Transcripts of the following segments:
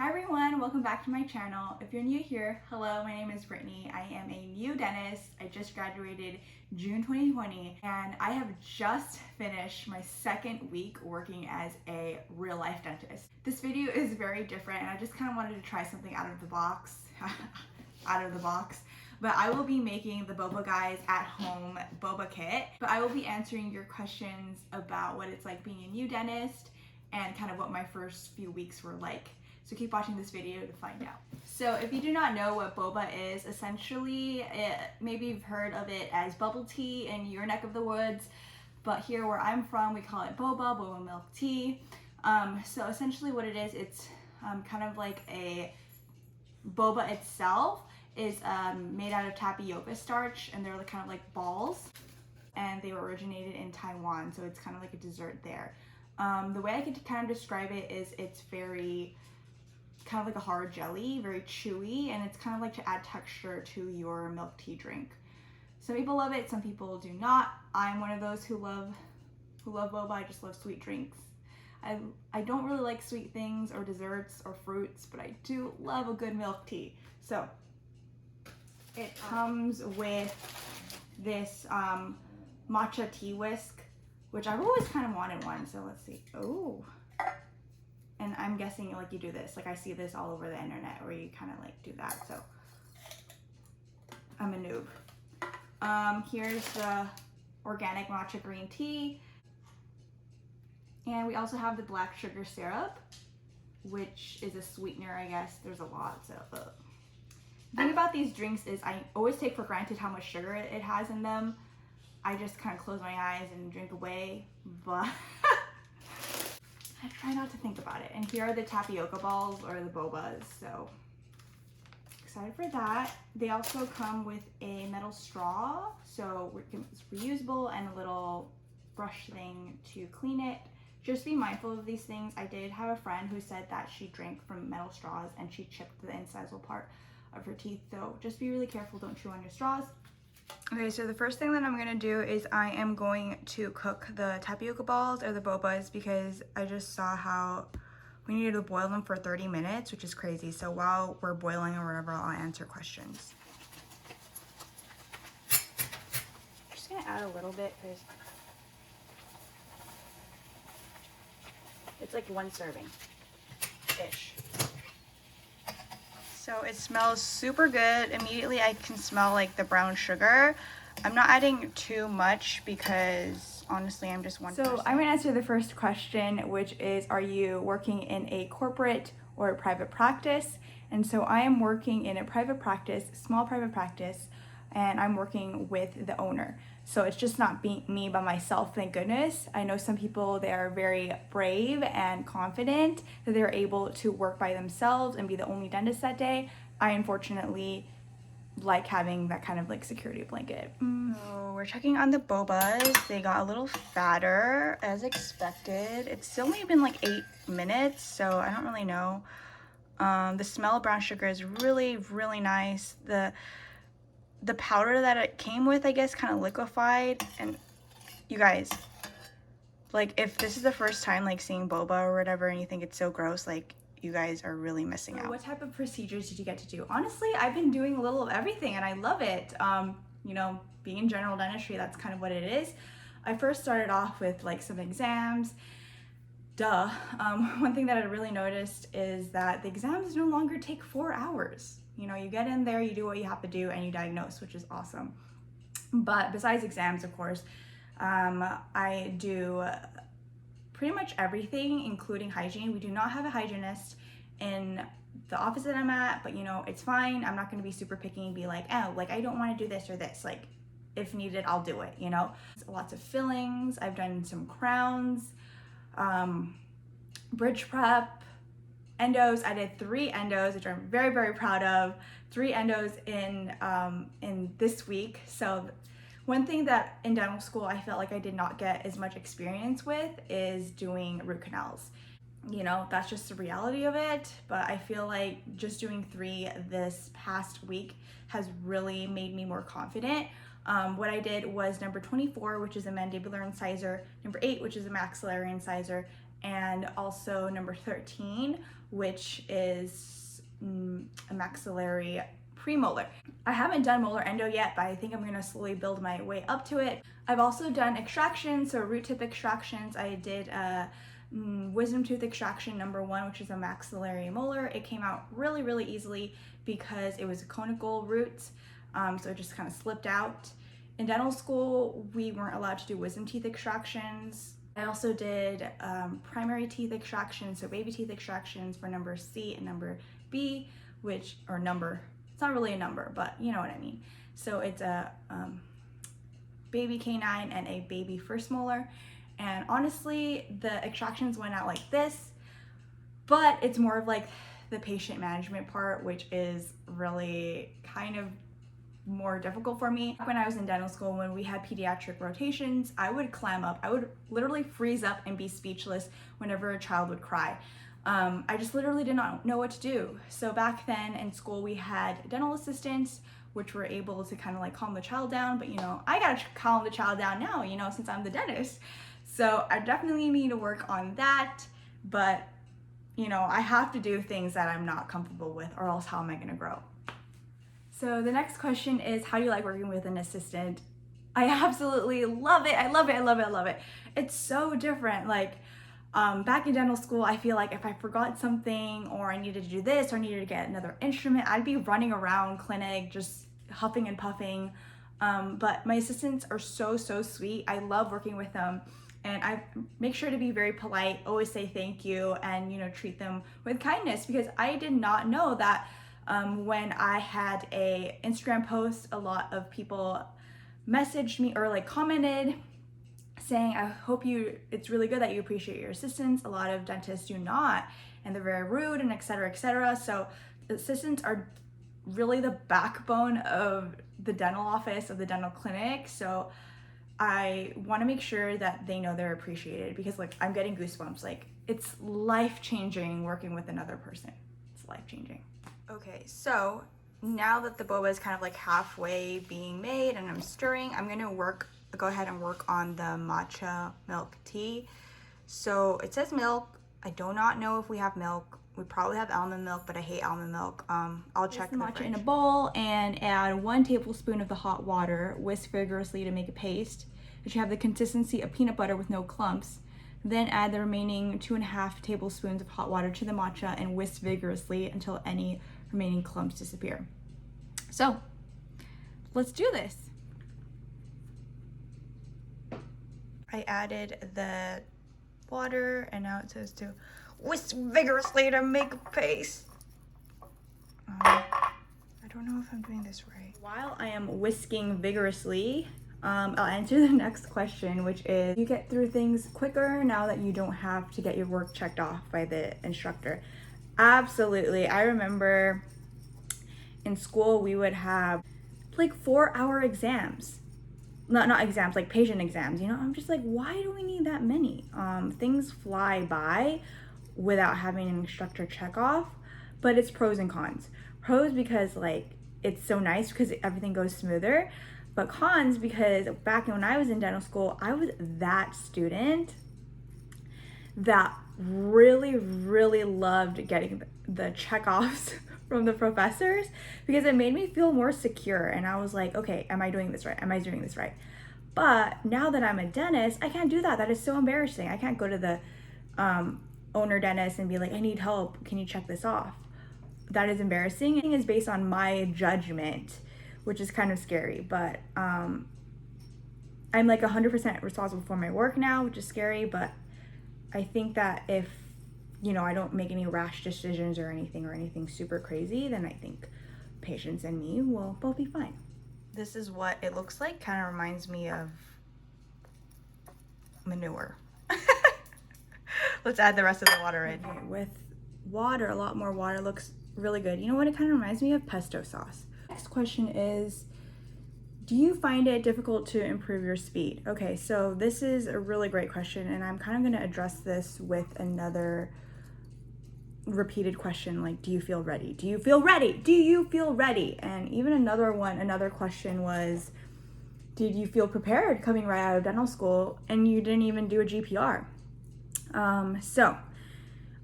Hi everyone, welcome back to my channel. If you're new here, hello, my name is Brittany. I am a new dentist. I just graduated June 2020 and I have just finished my second week working as a real life dentist. This video is very different and I just kind of wanted to try something out of the box. But I will be making the Boba Guys at home Boba kit. But I will be answering your questions about what it's like being a new dentist and kind of what my first few weeks were like. So keep watching this video to find out. So if you do not know what boba is, essentially, maybe you've heard of it as bubble tea in your neck of the woods, but here where I'm from, we call it boba milk tea. So essentially what it is, it's kind of like a boba itself is made out of tapioca starch, and they're kind of like balls, and they were originated in Taiwan, so it's kind of like a dessert there. The way I could kind of describe it is it's very kind of like a hard jelly, very chewy, and it's kind of like to add texture to your milk tea drink. Some people love it, some people do not. I'm one of those who love boba. I just love sweet drinks. I don't really like sweet things or desserts or fruits, but I do love a good milk tea. So it comes with this matcha tea whisk, which I've always kind of wanted one. So let's see. Oh. And I'm guessing like you do this, like I see this all over the internet where you kind of like do that, so I'm a noob. Here's the organic matcha green tea. And we also have the black sugar syrup, which is a sweetener, I guess. There's a lot, so. The thing about these drinks is I always take for granted how much sugar it has in them. I just kind of close my eyes and drink away, but I try not to think about it. And here are the tapioca balls, or the bobas, so excited for that. They also come with a metal straw, so it's reusable, and a little brush thing to clean it. Just be mindful of these things. I did have a friend who said that she drank from metal straws and she chipped the incisal part of her teeth, so just be really careful, don't chew on your straws. Okay, so the first thing that I'm gonna do is I am going to cook the tapioca balls, or the bobas, because I just saw how we needed to boil them for 30 minutes, which is crazy. So while we're boiling or whatever, I'll answer questions. I'm just gonna add a little bit because it's like one serving-ish. So it smells super good. Immediately I can smell like the brown sugar. I'm not adding too much because honestly I'm just one person. I'm gonna answer the first question, which is, are you working in a corporate or a private practice? And so I am working in a private practice, small private practice, and I'm working with the owner. So it's just not me by myself, thank goodness. I know some people, they are very brave and confident that they're able to work by themselves and be the only dentist that day. I unfortunately like having that kind of like security blanket. So we're checking on the bobas. They got a little fatter as expected. It's still only been like 8 minutes, so I don't really know. The smell of brown sugar is really, really nice. The powder that it came with, I guess, kind of liquefied. And you guys, like, if this is the first time like seeing boba or whatever and you think it's so gross, like, you guys are really missing out. What type of procedures did you get to do? Honestly, I've been doing a little of everything and I love it. You know, being in general dentistry, that's kind of what it is. I first started off with like some exams. One thing that I really noticed is that the exams no longer take 4 hours. You know, you get in there, you do what you have to do, and you diagnose, which is awesome. But besides exams, of course, I do pretty much everything, including hygiene. We do not have a hygienist in the office that I'm at, but you know, it's fine. I'm not going to be super picky and be like, oh, like I don't want to do this or this. Like, if needed, I'll do it, you know. Lots of fillings. I've done some crowns, bridge prep, endos. I did 3 endos, which I'm very, very proud of. 3 endos in this week. So one thing that in dental school I felt like I did not get as much experience with is doing root canals. You know, that's just the reality of it, but I feel like just doing 3 this past week has really made me more confident. What I did was number 24, which is a mandibular incisor, number 8, which is a maxillary incisor, and also number 13, which is a maxillary premolar. I haven't done molar endo yet, but I think I'm gonna slowly build my way up to it. I've also done extractions, so root tip extractions. I did a wisdom tooth extraction number 1, which is a maxillary molar. It came out really, really easily because it was a conical root, so it just kind of slipped out. In dental school, we weren't allowed to do wisdom teeth extractions. I also did primary teeth extractions, so baby teeth extractions for number C and number B, which, or number, it's not really a number, but you know what I mean. So it's a baby canine and a baby first molar. And honestly, the extractions went out like this, but it's more of like the patient management part, which is really kind of more difficult for me. When I was in dental school, when we had pediatric rotations, I would clam up. I would literally freeze up and be speechless whenever a child would cry. I just literally did not know what to do. So back then in school, we had dental assistants, which were able to kind of like calm the child down. But you know, I gotta calm the child down now, you know, since I'm the dentist. So I definitely need to work on that. But you know, I have to do things that I'm not comfortable with, or else how am I gonna grow? So the next question is, how do you like working with an assistant? I absolutely love it. I love it. I love it. I love it. It's so different. Like back in dental school, I feel like if I forgot something or I needed to do this or I needed to get another instrument, I'd be running around clinic just huffing and puffing. But my assistants are so, so sweet. I love working with them. And I make sure to be very polite, always say thank you, and you know, treat them with kindness, because I did not know that when I had a Instagram post, a lot of people messaged me or like commented saying, I hope it's really good that you appreciate your assistants. A lot of dentists do not, and they're very rude and et cetera, et cetera. So the assistants are really the backbone of the dental office, of the dental clinic. So I want to make sure that they know they're appreciated, because like I'm getting goosebumps. Like it's life-changing working with another person. It's life-changing. Okay, so now that the boba is kind of like halfway being made and I'm stirring, I'm gonna go ahead and work on the matcha milk tea. So it says milk. I do not know if we have milk. We probably have almond milk, but I hate almond milk. I'll check the matcha in a bowl and add 1 tablespoon of the hot water. Whisk vigorously to make a paste. It should have the consistency of peanut butter with no clumps. Then add the remaining 2.5 tablespoons of hot water to the matcha and whisk vigorously until any remaining clumps disappear. So let's do this. I added the water and now it says to whisk vigorously to make a paste. I don't know if I'm doing this right. While I am whisking vigorously, I'll answer the next question, which is, you get through things quicker now that you don't have to get your work checked off by the instructor? Absolutely. I remember in school we would have like 4-hour exams. Not exams, like patient exams, you know? I'm just like, why do we need that many? Things fly by without having an instructor check off, but it's pros and cons. Pros because like it's so nice because everything goes smoother, but cons because back when I was in dental school, I was that student that really, really loved getting the checkoffs from the professors, because it made me feel more secure. And I was like, okay, am I doing this right? Am I doing this right? But now that I'm a dentist, I can't do that. That is so embarrassing. I can't go to the owner dentist and be like, I need help. Can you check this off? That is embarrassing. It is based on my judgment, which is kind of scary. But I'm like 100% responsible for my work now, which is scary. But I think that if, you know, I don't make any rash decisions or anything super crazy, then I think patients and me will both be fine. This is what it looks like. Kind of reminds me of manure. Let's add the rest of the water in. Okay, with water, a lot more water, looks really good. You know what it kind of reminds me of? Pesto sauce. Next question is, do you find it difficult to improve your speed? Okay, so this is a really great question, and I'm kind of going to address this with another repeated question, like, do you feel ready? Do you feel ready? Do you feel ready? And even another question was, did you feel prepared coming right out of dental school and you didn't even do a GPR? So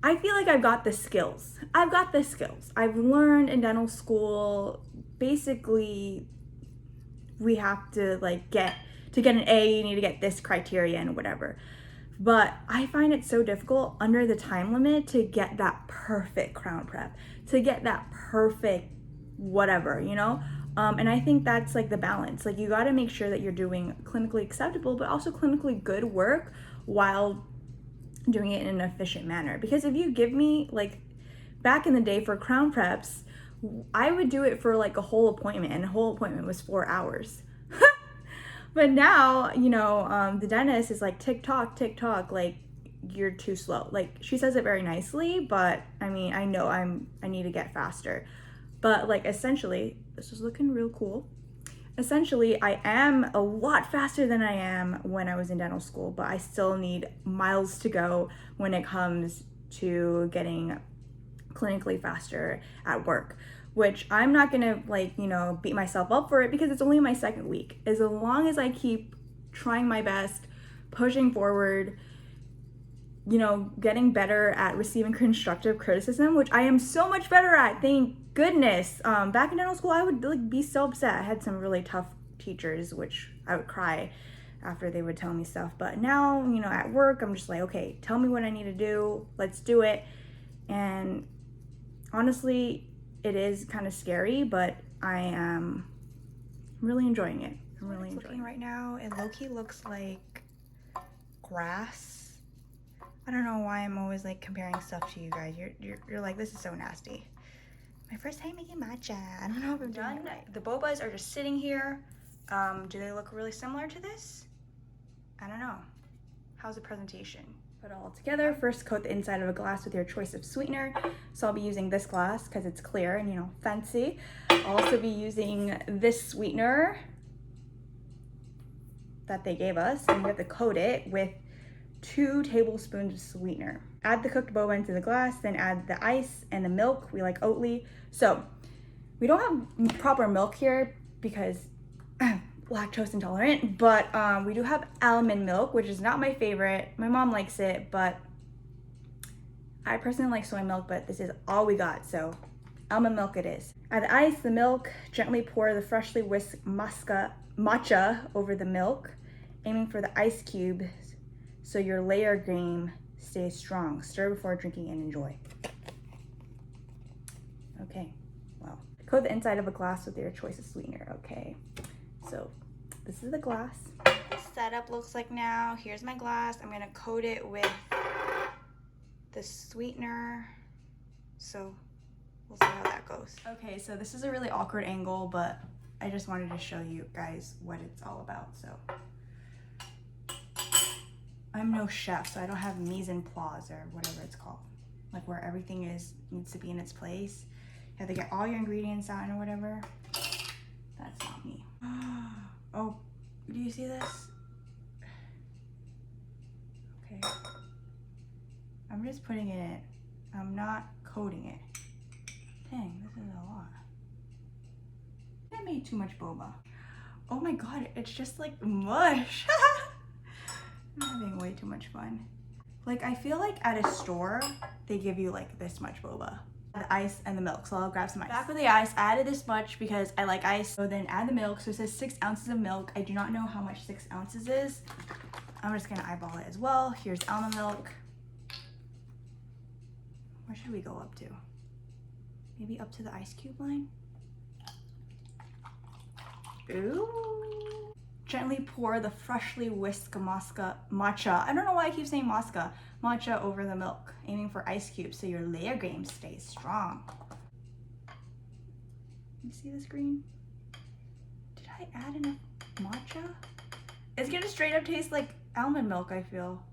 I feel like I've got the skills. I've learned in dental school, basically we have to like get an A, you need to get this criteria and whatever. But I find it so difficult under the time limit to get that perfect crown prep, to get that perfect whatever, you know? And I think that's like the balance. Like you gotta make sure that you're doing clinically acceptable, but also clinically good work while doing it in an efficient manner. Because if you give me, like back in the day for crown preps, I would do it for like a whole appointment, and a whole appointment was 4 hours. But now, you know, the dentist is like, tick tock, like you're too slow. Like she says it very nicely, but I mean, I know I need to get faster. But like essentially, this is looking real cool. Essentially, I am a lot faster than I am when I was in dental school, but I still need miles to go when it comes to getting clinically faster at work, which I'm not gonna like, you know, beat myself up for it because it's only my second week. As long as I keep trying my best, pushing forward, you know, getting better at receiving constructive criticism, which I am so much better at, thank goodness. Back in dental school, I would like be so upset. I had some really tough teachers, which I would cry after they would tell me stuff. But now, you know, at work, I'm just like, okay, tell me what I need to do. Let's do it. And honestly, it is kind of scary, but I am really enjoying it. I'm really enjoying it. Right now, it low-key looks like grass. I don't know why I'm always like comparing stuff to you guys. You're like, this is so nasty. My first time making matcha. I don't know if I'm done. The bobas are just sitting here. Do they look really similar to this? I don't know. How's the presentation? Put it all together. First, coat the inside of a glass with your choice of sweetener. So I'll be using this glass because it's clear and, you know, fancy. I'll also be using this sweetener that they gave us, and you have to coat it with 2 tablespoons of sweetener. Add the cooked boba into the glass, then add the ice and the milk. We like Oatly. So we don't have proper milk here because lactose intolerant, but we do have almond milk, which is not my favorite. My mom likes it, but I personally like soy milk, but this is all we got, so almond milk it is. Add the ice, the milk, gently pour the freshly whisked matcha over the milk, aiming for the ice cubes so your layer game stays strong. Stir before drinking and enjoy. Okay, well. Coat the inside of a glass with your choice of sweetener. Okay, so this is the glass. The setup looks like now. Here's my glass. I'm gonna coat it with the sweetener. So we'll see how that goes. Okay, so this is a really awkward angle, but I just wanted to show you guys what it's all about, so. I'm no chef, so I don't have mise en place or whatever it's called. Like where everything needs to be in its place. You have to get all your ingredients out and whatever. That's not me. Oh, do you see this? Okay. I'm just putting it in. I'm not coating it. Dang, this is a lot. I made too much boba. Oh my god, it's just like mush. I'm having way too much fun. Like, I feel like at a store, they give you like this much boba. The ice and the milk, so I'll grab some ice. Back with the ice, I added this much because I like ice. So then add the milk, so it says 6 ounces of milk. I do not know how much 6 ounces is. I'm just gonna eyeball it as well. Here's almond milk. Where should we go up to? Maybe up to the ice cube line? Ooh. Gently pour the freshly whisked matcha. I don't know why I keep saying matcha over the milk, aiming for ice cubes so your layer game stays strong. You see this green? Did I add enough matcha? It's gonna straight up taste like almond milk, I feel.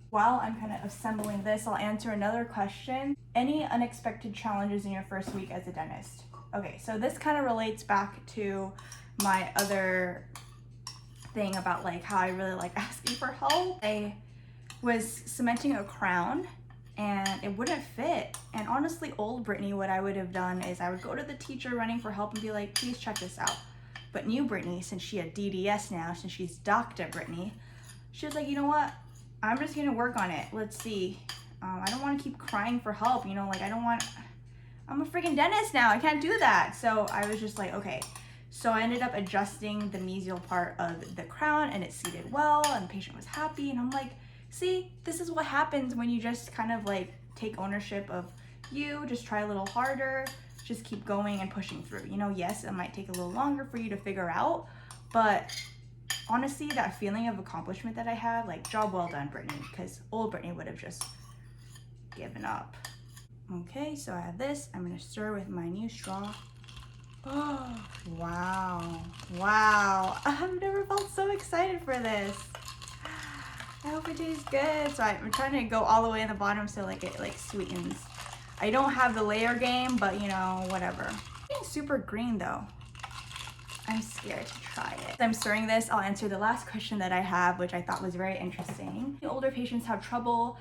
While I'm kind of assembling this, I'll answer another question. Any unexpected challenges in your first week as a dentist? Okay, so this kind of relates back to my other thing about like how I really like asking for help. I was cementing a crown and it wouldn't fit. And honestly, old Brittany, what I would have done is I would go to the teacher running for help and be like, please check this out. But new Brittany, since she had DDS now, since she's Dr. Brittany, she was like, you know what? I'm just gonna work on it. Let's see. I don't want to keep crying for help, you know, like I'm a freaking dentist now. I can't do that. So I was just like, okay. So I ended up adjusting the mesial part of the crown and it seated well and the patient was happy. And I'm like, see, this is what happens when you just kind of like take ownership of you, just try a little harder, just keep going and pushing through. You know, yes, it might take a little longer for you to figure out, but honestly, that feeling of accomplishment that I had, like, job well done, Brittany, because old Brittany would have just given up. Okay, so I have this. I'm gonna stir with my new straw. Oh, wow. Wow. I've never felt so excited for this. I hope it tastes good. So I'm trying to go all the way in the bottom so like it like sweetens. I don't have the layer game, but you know, whatever. It's super green though. I'm scared to try it. As I'm stirring this, I'll answer the last question that I have, which I thought was very interesting. Older patients have trouble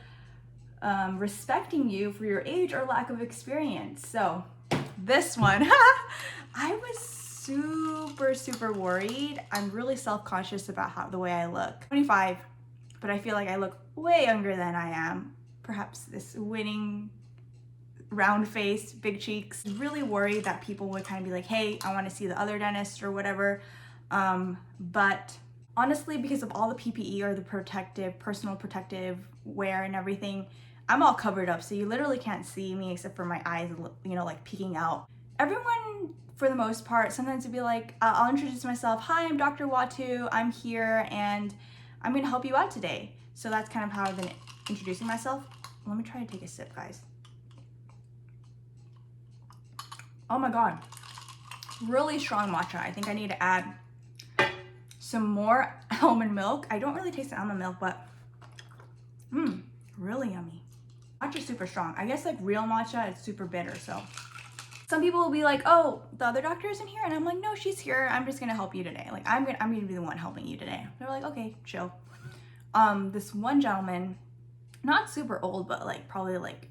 respecting you for your age or lack of experience. So this one, I was super worried. I'm really self-conscious about the way I look. 25, but I feel like I look way younger than I am. Perhaps this winning round face, big cheeks. Really worried that people would kind of be like, hey, I want to see the other dentist or whatever. But honestly, because of all the PPE or the personal protective wear and everything, I'm all covered up. So you literally can't see me except for my eyes, you know, like peeking out. Everyone, for the most part, sometimes it'd be like, I'll introduce myself. Hi, I'm Dr. Watu. I'm here and I'm going to help you out today. So that's kind of how I've been introducing myself. Let me try to take a sip, guys. Oh my God, really strong matcha. I think I need to add some more almond milk. I don't really taste the almond milk, but really yummy. Matcha's super strong. I guess like real matcha is super bitter, so. Some people will be like, oh, the other doctor isn't here. And I'm like, no, she's here. I'm just gonna help you today. Like I'm gonna be the one helping you today. They're like, okay, chill. This one gentleman, not super old, but like probably like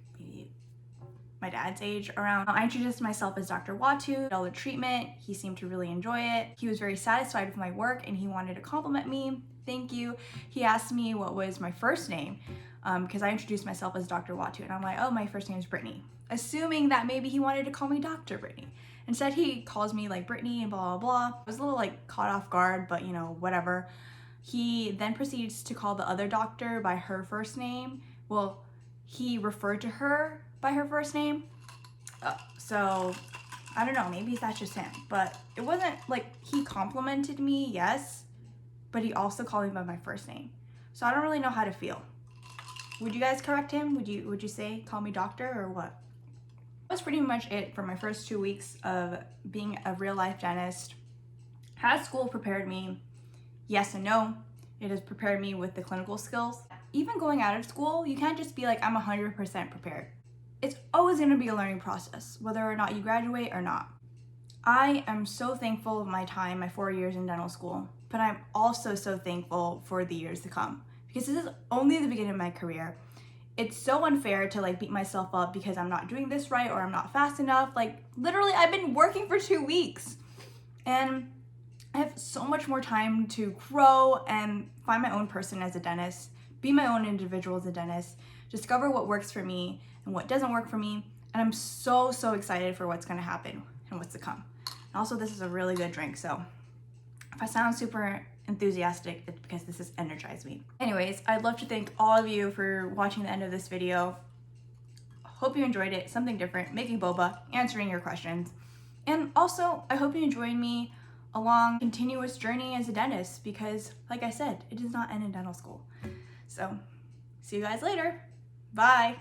my dad's age around. I introduced myself as Dr. Watu, all the treatment. He seemed to really enjoy it. He was very satisfied with my work and he wanted to compliment me. Thank you. He asked me what was my first name because I introduced myself as Dr. Watu and I'm like, oh, my first name is Brittany. Assuming that maybe he wanted to call me Dr. Brittany. Instead, he calls me like Brittany and blah, blah, blah. I was a little like caught off guard, but you know, whatever. He then proceeds to call the other doctor by her first name. Well, he referred to her by her first name. So I don't know, maybe that's just him, but it wasn't like he complimented me, yes, but he also called me by my first name. So I don't really know how to feel. Would you guys correct him? Would you say call me doctor or what? That was pretty much it for my first 2 weeks of being a real life dentist. Has school prepared me? Yes and no. It has prepared me with the clinical skills. Even going out of school, you can't just be like, I'm 100% prepared. It's always gonna be a learning process, whether or not you graduate or not. I am so thankful of my time, my 4 years in dental school, but I'm also so thankful for the years to come because this is only the beginning of my career. It's so unfair to like beat myself up because I'm not doing this right or I'm not fast enough. Like literally I've been working for 2 weeks and I have so much more time to grow and find my own person as a dentist, be my own individual as a dentist, discover what works for me and what doesn't work for me. And I'm so excited for what's gonna happen and what's to come. And also this is a really good drink, so if I sound super enthusiastic, it's because this has energized me. Anyways, I'd love to thank all of you for watching the end of this video. Hope you enjoyed it, something different, making boba, answering your questions. And also, I hope you enjoyed me along continuous journey as a dentist because like I said, it does not end in dental school. So see you guys later. Bye.